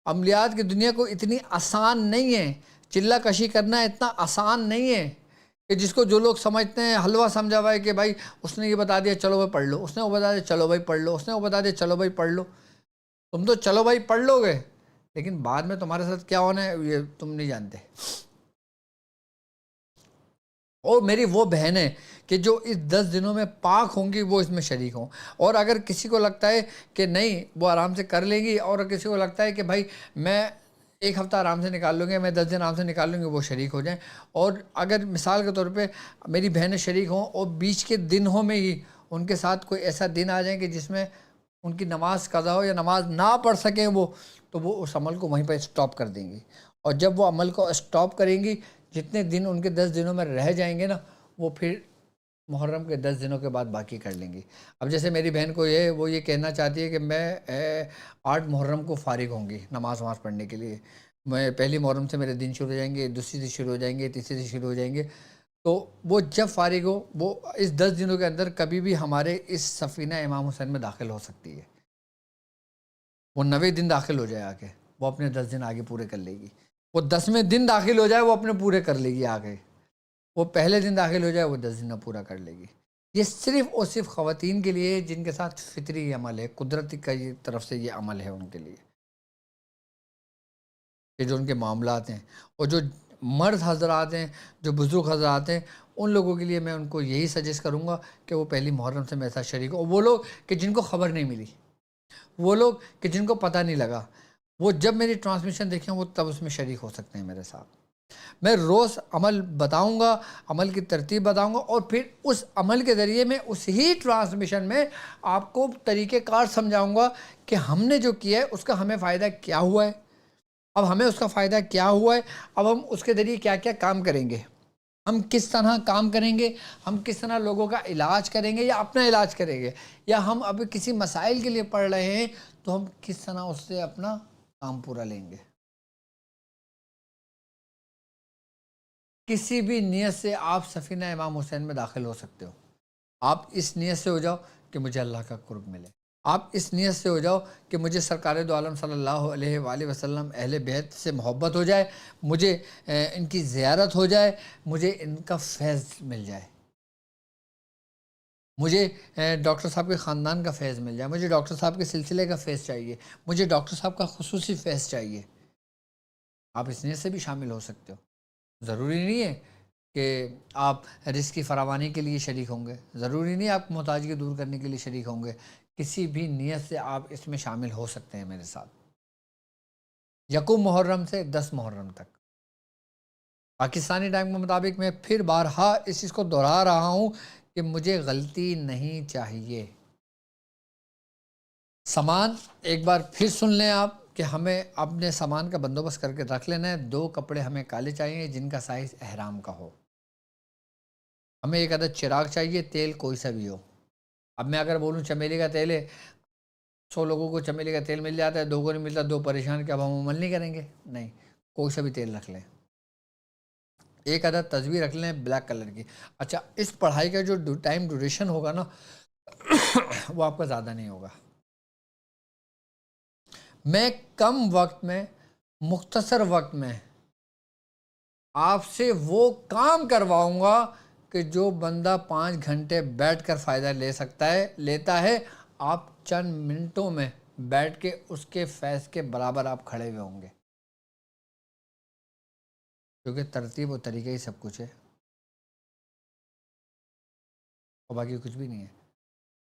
عملیات کی دنیا کو اتنی آسان نہیں ہے. چلہ کشی کرنا اتنا آسان نہیں ہے کہ جس کو جو لوگ سمجھتے ہیں حلوہ سمجھا ہوا ہے کہ بھائی اس نے یہ بتا دیا چلو بھائی پڑھ لو، اس نے وہ بتا دیا چلو بھائی پڑھ لو، اس نے وہ بتا دیا چلو بھائی پڑھ لو. تم تو چلو بھائی پڑھ لو گے، لیکن بعد میں تمہارے ساتھ کیا ہونا ہے یہ تم نہیں جانتے. اور میری وہ بہنیں کہ جو اس 10 دنوں میں پاک ہوں گی وہ اس میں شریک ہوں. اور اگر کسی کو لگتا ہے کہ نہیں وہ آرام سے کر لیں گی، اور کسی کو لگتا ہے کہ بھائی میں ایک ہفتہ آرام سے نکال لوں گی، میں 10 دن آرام سے نکال لوں گی، وہ شریک ہو جائیں. اور اگر مثال کے طور پہ میری بہنیں شریک ہوں اور بیچ کے دنوں میں ہی ان کے ساتھ کوئی ایسا دن آ جائیں کہ جس میں ان کی نماز قضا ہو یا نماز نہ پڑھ سکیں وہ، تو وہ اس عمل کو وہیں پہ اسٹاپ کر دیں گی. اور جب وہ عمل کو اسٹاپ کریں گی، جتنے دن ان کے 10 دنوں میں رہ جائیں گے نا، وہ پھر محرم کے 10 دنوں کے بعد باقی کر لیں گی. اب جیسے میری بہن کو وہ یہ کہنا چاہتی ہے کہ میں 8 محرم کو فارغ ہوں گی نماز پڑھنے کے لیے. میں پہلی محرم سے میرے دن شروع ہو جائیں گے، دوسری سے شروع ہو جائیں گے، تیسری سے شروع ہو جائیں گے. تو وہ جب فارغ ہو وہ اس 10 دنوں کے اندر کبھی بھی ہمارے اس سفینہ امام حسین میں داخل ہو سکتی ہے. وہ 90 دن داخل ہو جائے آگے، وہ اپنے 10 دن آگے پورے کر لے گی. وہ 10ویں دن داخل ہو جائے وہ اپنے پورے کر لے گی آگے. وہ پہلے دن داخل ہو جائے وہ 10 دن پورا کر لے گی. یہ صرف اور صرف خواتین کے لیے جن کے ساتھ فطری عمل ہے، قدرتی کا یہ طرف سے یہ عمل ہے ان کے لیے، کہ جو ان کے معاملات ہیں. اور جو مرد حضرات ہیں، جو بزرگ حضرات ہیں، ان لوگوں کے لیے میں ان کو یہی سجیسٹ کروں گا کہ وہ پہلی محرم سے میرے ساتھ شریک ہو. اور وہ لوگ کہ جن کو خبر نہیں ملی، وہ لوگ کہ جن کو پتہ نہیں لگا، وہ جب میری ٹرانسمیشن دیکھیں وہ تب اس میں شریک ہو سکتے ہیں میرے ساتھ. میں روز عمل بتاؤں گا، عمل کی ترتیب بتاؤں گا، اور پھر اس عمل کے ذریعے میں اس ہی ٹرانسمیشن میں آپ کو طریقہ کار سمجھاؤں گا کہ ہم نے جو کیا ہے اس کا ہمیں فائدہ کیا ہوا ہے. اب ہمیں اس کا فائدہ کیا ہوا ہے، اب ہم اس کے ذریعے کیا کیا کام کریں گے، ہم کس طرح کام کریں گے، ہم کس طرح لوگوں کا علاج کریں گے یا اپنا علاج کریں گے، یا ہم اب کسی مسائل کے لیے پڑھ رہے ہیں تو ہم کس طرح اس سے اپنا کام پورا لیں گے. کسی بھی نیت سے آپ سفینہ امام حسین میں داخل ہو سکتے ہو. آپ اس نیت سے ہو جاؤ کہ مجھے اللہ کا قرب ملے. آپ اس نیت سے ہو جاؤ کہ مجھے سرکار دو عالم صلی اللہ علیہ وآلہ وسلم اہل بیت سے محبت ہو جائے، مجھے ان کی زیارت ہو جائے، مجھے ان کا فیض مل جائے، مجھے ڈاکٹر صاحب کے خاندان کا فیض مل جائے، مجھے ڈاکٹر صاحب کے سلسلے کا فیض چاہیے، مجھے ڈاکٹر صاحب کا خصوصی فیض چاہیے. آپ اس نیت سے بھی شامل ہو سکتے ہو. ضروری نہیں ہے کہ آپ رزق کی فراوانی کے لیے شریک ہوں گے، ضروری نہیں آپ محتاجگی دور کرنے کے لیے شریک ہوں گے. کسی بھی نیت سے آپ اس میں شامل ہو سکتے ہیں میرے ساتھ. یکم محرم سے 10 محرم تک پاکستانی ٹائم کے مطابق میں پھر بارہا اس چیز کو دہرا رہا ہوں کہ مجھے غلطی نہیں چاہیے. سامان ایک بار پھر سن لیں آپ کہ ہمیں اپنے سامان کا بندوبست کر کے رکھ لینا ہے. 2 کپڑے ہمیں کالے چاہیے جن کا سائز احرام کا ہو. ہمیں 1 عدد چراغ چاہیے، تیل کوئی سا بھی ہو. اب میں اگر بولوں چمیلی کا تیل ہے، 100 لوگوں کو چمیلی کا تیل مل جاتا ہے، 2 کو نہیں ملتا، 2 پریشان، کہ اب ہم عمل نہیں کریں گے؟ نہیں، کوئی سا بھی تیل رکھ لیں. 1 عدد تصویر رکھ لیں بلیک کلر کی. اچھا، اس پڑھائی کا جو ٹائم ڈیوریشن ہوگا نا وہ آپ کا زیادہ نہیں ہوگا. میں کم وقت میں، مختصر وقت میں آپ سے وہ کام کرواؤں گا کہ جو بندہ 5 گھنٹے بیٹھ کر فائدہ لے سکتا ہے، لیتا ہے. آپ چند منٹوں میں بیٹھ کے اس کے فیض کے برابر آپ کھڑے ہوئے ہوں گے، کیونکہ ترتیب و طریقہ ہی سب کچھ ہے اور باقی کچھ بھی نہیں ہے.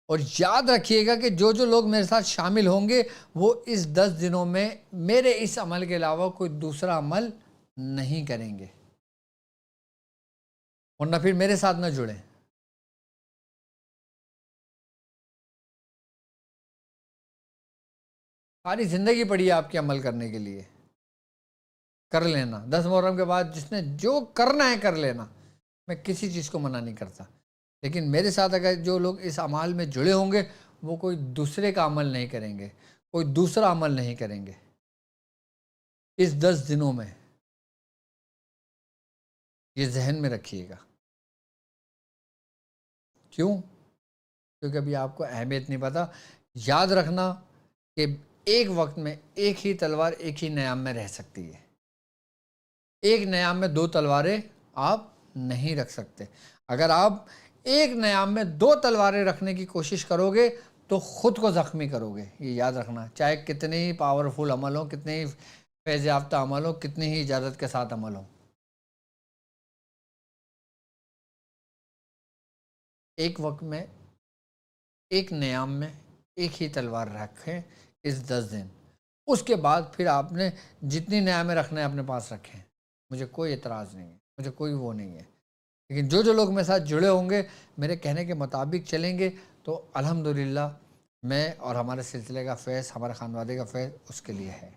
اور یاد رکھیے گا کہ جو جو لوگ میرے ساتھ شامل ہوں گے وہ اس 10 دنوں میں میرے اس عمل کے علاوہ کوئی دوسرا عمل نہیں کریں گے، ورنہ پھر میرے ساتھ نہ جڑیں. ساری زندگی پڑی ہے آپ کے عمل کرنے کے لیے. کر لینا 10 محرم کے بعد جس نے جو کرنا ہے کر لینا، میں کسی چیز کو منع نہیں کرتا. لیکن میرے ساتھ اگر جو لوگ اس عمل میں جڑے ہوں گے وہ کوئی دوسرے کا عمل نہیں کریں گے، کوئی دوسرا عمل نہیں کریں گے اس 10 دنوں میں. یہ ذہن میں رکھیے گا. کیوں؟ کیونکہ ابھی آپ کو اہمیت نہیں پتا. یاد رکھنا کہ ایک وقت میں ایک ہی تلوار ایک ہی نیام میں رہ سکتی ہے. ایک نیام میں 2 تلواریں آپ نہیں رکھ سکتے. اگر آپ ایک نیام میں 2 تلواریں رکھنے کی کوشش کرو گے تو خود کو زخمی کرو گے. یہ یاد رکھنا، چاہے کتنے ہی پاورفل عمل ہو، کتنے ہی فیض یافتہ عمل ہو، کتنی ہی اجازت کے ساتھ عمل ہو. ایک وقت میں ایک نیام میں ایک ہی تلوار رکھیں اس 10 دن. اس کے بعد پھر آپ نے جتنی نیامیں رکھنے اپنے پاس رکھیں، مجھے کوئی اعتراض نہیں ہے، مجھے کوئی وہ نہیں ہے. لیکن جو جو لوگ میرے ساتھ جڑے ہوں گے، میرے کہنے کے مطابق چلیں گے، تو الحمدللہ میں اور ہمارے سلسلے کا فیض، ہمارے خانوادے کا فیض اس کے لیے ہے.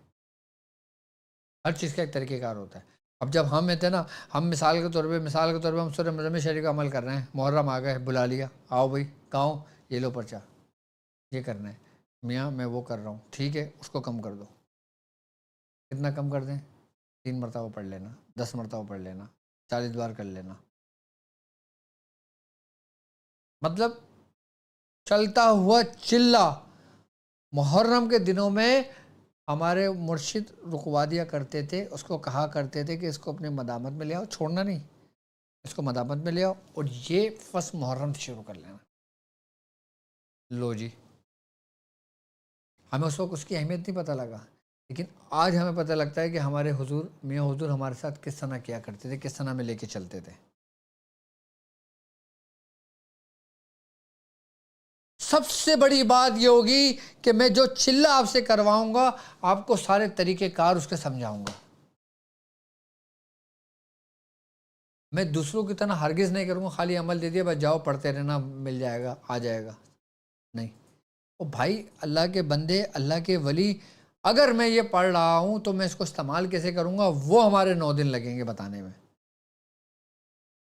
ہر چیز کا ایک طریقہ کار ہوتا ہے. اب جب ہم تھے نا، ہم مثال کے طور پہ ہم سورہ مزمل شریف کا عمل کر رہے ہیں. محرم آ گئے، بلا لیا، آؤ بھائی کہاں، یہ لو پرچہ، یہ کرنا ہے. میاں میں وہ کر رہا ہوں، ٹھیک ہے، اس کو کم کر دو. کتنا کم کر دیں؟ 3 مرتبہ پڑھ لینا، 10 مرتبہ پڑھ لینا، 40 بار کر لینا. مطلب چلتا ہوا چلا. محرم کے دنوں میں ہمارے مرشد رکوا دیا کرتے تھے، اس کو کہا کرتے تھے کہ اس کو اپنے مدامت میں لے آؤ، چھوڑنا نہیں، اس کو مدامت میں لے آؤ اور یہ فصل محرم سے شروع کر لینا. لو جی، ہمیں اس وقت اس کی اہمیت نہیں پتہ لگا، لیکن آج ہمیں پتہ لگتا ہے کہ ہمارے حضور، میاں حضور ہمارے ساتھ کس طرح کیا کرتے تھے، کس طرح میں لے کے چلتے تھے. سب سے بڑی بات یہ ہوگی کہ میں جو چلہ آپ سے کرواؤں گا آپ کو سارے طریقہ کار اس کے سمجھاؤں گا. میں دوسروں کی طرح ہرگز نہیں کروں گا خالی عمل دے دیا بس جاؤ پڑھتے رہنا، مل جائے گا، آ جائے گا. نہیں. او بھائی، اللہ کے بندے، اللہ کے ولی، اگر میں یہ پڑھ رہا ہوں تو میں اس کو استعمال کیسے کروں گا، وہ ہمارے 9 دن لگیں گے بتانے میں.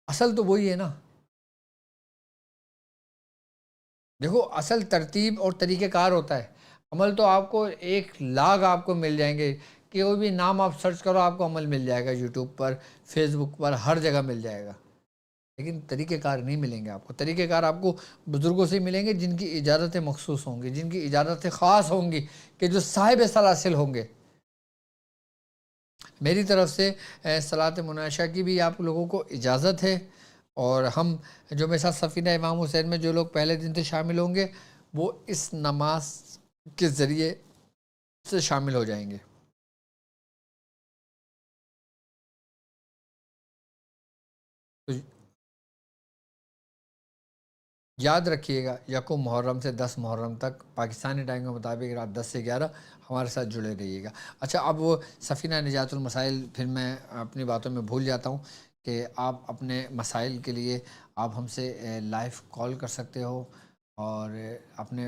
اصل تو وہی ہے نا. دیکھو، اصل ترتیب اور طریقہ کار ہوتا ہے. عمل تو آپ کو 1 لاکھ آپ کو مل جائیں گے، کہ کوئی بھی نام آپ سرچ کرو آپ کو عمل مل جائے گا، یوٹیوب پر، فیس بک پر، ہر جگہ مل جائے گا. لیکن طریقہ کار نہیں ملیں گے آپ کو. طریقہ کار آپ کو بزرگوں سے ملیں گے جن کی اجازتیں مخصوص ہوں گی، جن کی اجازتیں خاص ہوں گی، کہ جو صاحب سلاسل ہوں گے. میری طرف سے صلاۃ منعشہ کی بھی آپ لوگوں کو اجازت ہے. اور ہم جو میرے ساتھ سفینہ امام حسین میں جو لوگ پہلے دن سے شامل ہوں گے وہ اس نماز کے ذریعے سے شامل ہو جائیں گے. تو یاد رکھیے گا، یکم محرم سے 10 محرم تک پاکستانی ٹائم کے مطابق رات 10 سے 11 ہمارے ساتھ جڑے رہیے گا. اچھا، اب وہ سفینہ نجات المسائل، پھر میں اپنی باتوں میں بھول جاتا ہوں کہ آپ اپنے مسائل کے لیے آپ ہم سے لائیو کال کر سکتے ہو، اور اپنے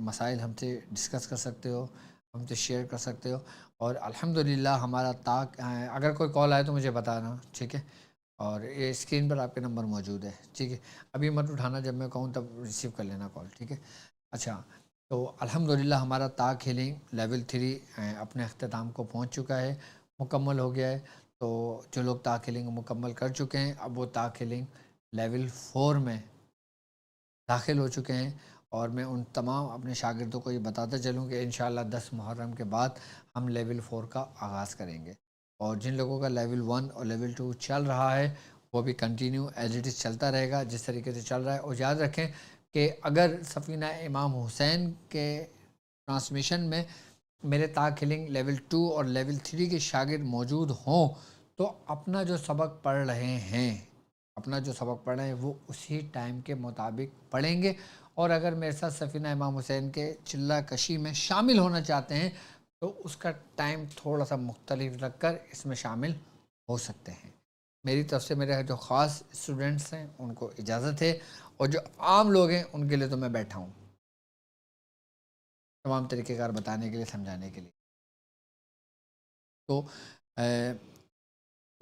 مسائل ہم سے ڈسکس کر سکتے ہو، ہم سے شیئر کر سکتے ہو۔ اور الحمدللہ ہمارا اگر کوئی کال آئے تو مجھے بتانا، ٹھیک ہے؟ اور یہ اسکرین پر آپ کے نمبر موجود ہے، ٹھیک ہے؟ ابھی مت اٹھانا، جب میں کہوں تب ریسیو کر لینا کال، ٹھیک ہے؟ اچھا، تو الحمدللہ ہمارا تاک ہیلنگ لیول 3 اپنے اختتام کو پہنچ چکا ہے، مکمل ہو گیا ہے۔ تو جو لوگ تاک ہیلنگ مکمل کر چکے ہیں، اب وہ تاک ہیلنگ لیول 4 میں داخل ہو چکے ہیں۔ اور میں ان تمام اپنے شاگردوں کو یہ بتاتا چلوں کہ انشاءاللہ 10 محرم کے بعد ہم لیول 4 کا آغاز کریں گے۔ اور جن لوگوں کا لیول 1 اور لیول 2 چل رہا ہے وہ بھی کنٹینیو ایز اٹ از چلتا رہے گا جس طریقے سے چل رہا ہے۔ اور یاد رکھیں کہ اگر سفینہ امام حسین کے ٹرانسمیشن میں میرے تاک ہیلنگ لیول 2 اور لیول 3 کے شاگرد موجود ہوں تو اپنا جو سبق پڑھ رہے ہیں وہ اسی ٹائم کے مطابق پڑھیں گے۔ اور اگر میرے ساتھ سفینہ امام حسین کے چلہ کشی میں شامل ہونا چاہتے ہیں تو اس کا ٹائم تھوڑا سا مختلف رکھ کر اس میں شامل ہو سکتے ہیں۔ میری طرف سے میرے جو خاص اسٹوڈنٹس ہیں ان کو اجازت ہے، اور جو عام لوگ ہیں ان کے لیے تو میں بیٹھا ہوں تمام طریقہ کار بتانے کے لیے، سمجھانے کے لیے۔ تو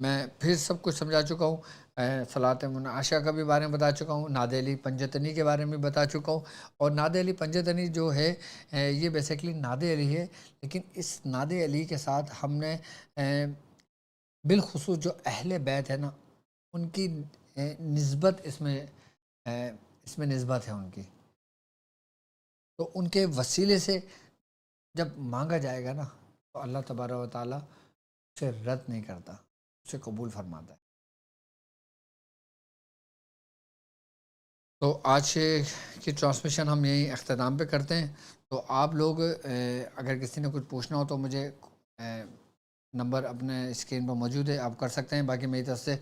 میں پھر سب کچھ سمجھا چکا ہوں، صلاۃ منعشہ کا بھی بارے میں بتا چکا ہوں، ناد علی پنجتنی کے بارے میں بتا چکا ہوں۔ اور ناد علی پنجتنی جو ہے یہ بیسیکلی ناد علی ہے، لیکن اس ناد علی کے ساتھ ہم نے بالخصوص جو اہل بیت ہے نا ان کی نسبت اس میں نسبت ہے ان کی، تو ان کے وسیلے سے جب مانگا جائے گا نا تو اللہ تبارک و تعالیٰ اسے رد نہیں کرتا، اسے قبول فرماتا ہے۔ تو آج کی ٹرانسمیشن ہم یہیں اختتام پہ کرتے ہیں۔ تو آپ لوگ اگر کسی نے کچھ پوچھنا ہو تو مجھے نمبر اپنے اسکرین پر موجود ہے، آپ کر سکتے ہیں۔ باقی میری طرف سے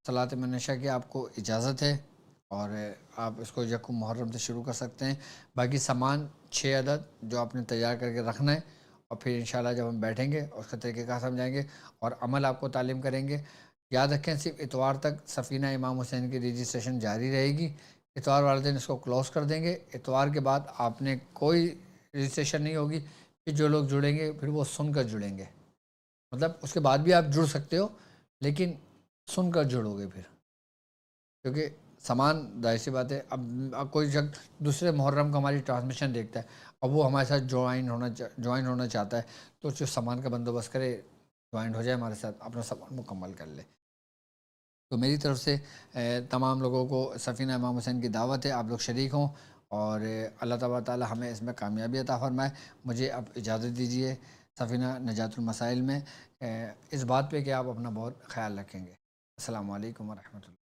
صلاۃ منعشہ کی آپ کو اجازت ہے، اور آپ اس کو یکم محرم سے شروع کر سکتے ہیں۔ باقی سامان 6 عدد جو آپ نے تیار کر کے رکھنا ہے، اور پھر انشاءاللہ جب ہم بیٹھیں گے اس کا طریقہ کار سمجھائیں گے اور عمل آپ کو تعلیم کریں گے۔ یاد رکھیں صرف اتوار تک سفینہ امام حسین کی رجسٹریشن جاری رہے گی، اتوار والے دن اس کو کلوز کر دیں گے۔ اتوار کے بعد آپ نے کوئی رجسٹریشن نہیں ہوگی، پھر جو لوگ جڑیں گے پھر وہ سن کر جڑیں گے، مطلب اس کے بعد بھی آپ جڑ سکتے ہو لیکن سن کر جڑو گے پھر، کیونکہ سامان ظاہر سی بات ہے اب کوئی شخص دوسرے محرم کو ہماری ٹرانسمیشن دیکھتا ہے اور وہ ہمارے ساتھ جوائن ہونا چاہتا ہے تو جو سامان کا بندوبست کرے، جوائن ہو جائے ہمارے ساتھ، اپنا سامان مکمل کر لے۔ تو میری طرف سے تمام لوگوں کو سفینہ امام حسین کی دعوت ہے، آپ لوگ شریک ہوں، اور اللہ تبارک تعالی ہمیں اس میں کامیابی عطا فرمائے۔ مجھے اب اجازت دیجیے سفینہ نجات المسائل میں اس بات پہ کہ آپ اپنا بہت خیال رکھیں گے۔ السلام علیکم ورحمۃ اللہ۔